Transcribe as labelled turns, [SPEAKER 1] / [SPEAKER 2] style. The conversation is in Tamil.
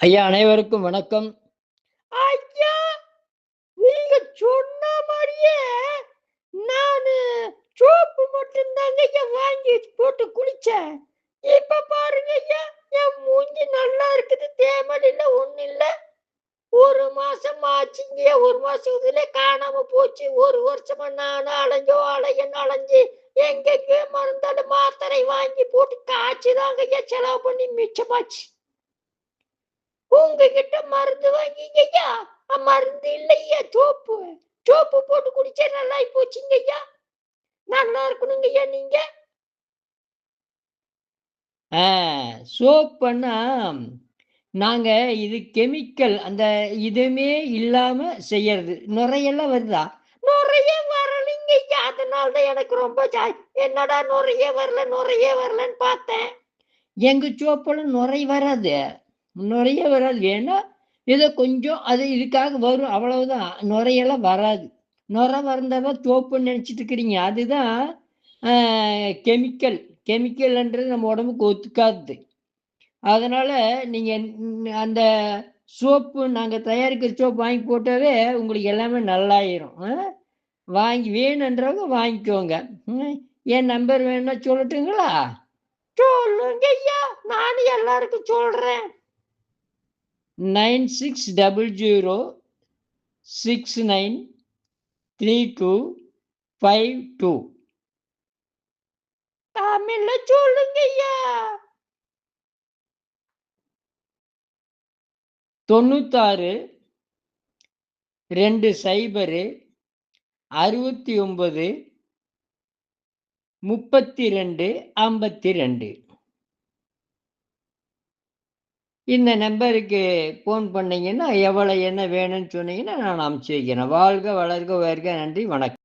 [SPEAKER 1] ஐயா அனைவருக்கும் வணக்கம். ஐயா, நீங்க சொன்ன மாரியே நானு சோப்பு மட்டும்தாங்க ஐயா வாங்கி போட்டு குளிச்சேன். இப்ப பாருங்க ஐயா, என் மூஞ்சி நல்லா இருக்குது. தேமல் இல்ல, ஒண்ணும் இல்ல. 1 மாசம் ஆச்சுங்க. 1 மாசத்துல காணாம போச்சு. 1 வருஷமா நானும் அலைஞ்சு எங்கெங்க மருந்தால மாத்திரை வாங்கி போட்டு காய்ச்சிதாங்க ஐயா செலவு பண்ணி மிச்சமாச்சு. உங்ககிட்ட மருந்து வாங்கிங்கய்யா. மருந்து இல்லையா, சோப்பு. சோப்பு போட்டு குடிச்சா நல்லா போச்சுங்கய்யா. நல்லா இருக்கணுங்கய்யா நீங்க. சோப்புன்னா நாங்க இது கெமிக்கல் அந்த இதுவுமே இல்லாம செய்யறது. நுரையெல்லாம் வருதா? நுரைய வரலைங்கய்யா. அதனால தான் எனக்கு ரொம்ப என்னடா நுரையே வரலன்னு பார்த்தேன். எங்க சோப்பெல்லாம் நுரை வராது. நுரையே வராது. வேணா ஏதோ கொஞ்சம் அது இதுக்காக வரும், அவ்வளவுதான். நுரையெல்லாம் வராது. நுரை வந்தாதான் சோப்புன்னு நினைச்சிட்டு இருக்கிறீங்க. அதுதான் கெமிக்கல். கெமிக்கல்ன்றது நம்ம உடம்புக்கு ஒத்துக்காது. அதனால நீங்க அந்த சோப்பு நாங்க தயாரிக்கிற சோப்பு வாங்கி போட்டாவே உங்களுக்கு எல்லாமே நல்லாயிரும். வாங்கி வேணுன்றவங்க வாங்கிக்கோங்க. என் நம்பர் வேணும்னா சொல்லட்டுங்களா? சொல்லுங்க ஐயா, நானும் எல்லாருக்கும் சொல்றேன். 9600693252. தமிழ்ல சொல்லுங்க ஐயா. 96 20 69 32 52. இந்த நம்பருக்கு ஃபோன் பண்ணீங்கன்னா, எவ்வளோ என்ன வேணும்னு சொன்னீங்கன்னா, நான் அனுப்பிச்சு வைக்கிறேன். வாழ்க, வளர்க, உயர்க. நன்றி, வணக்கம்.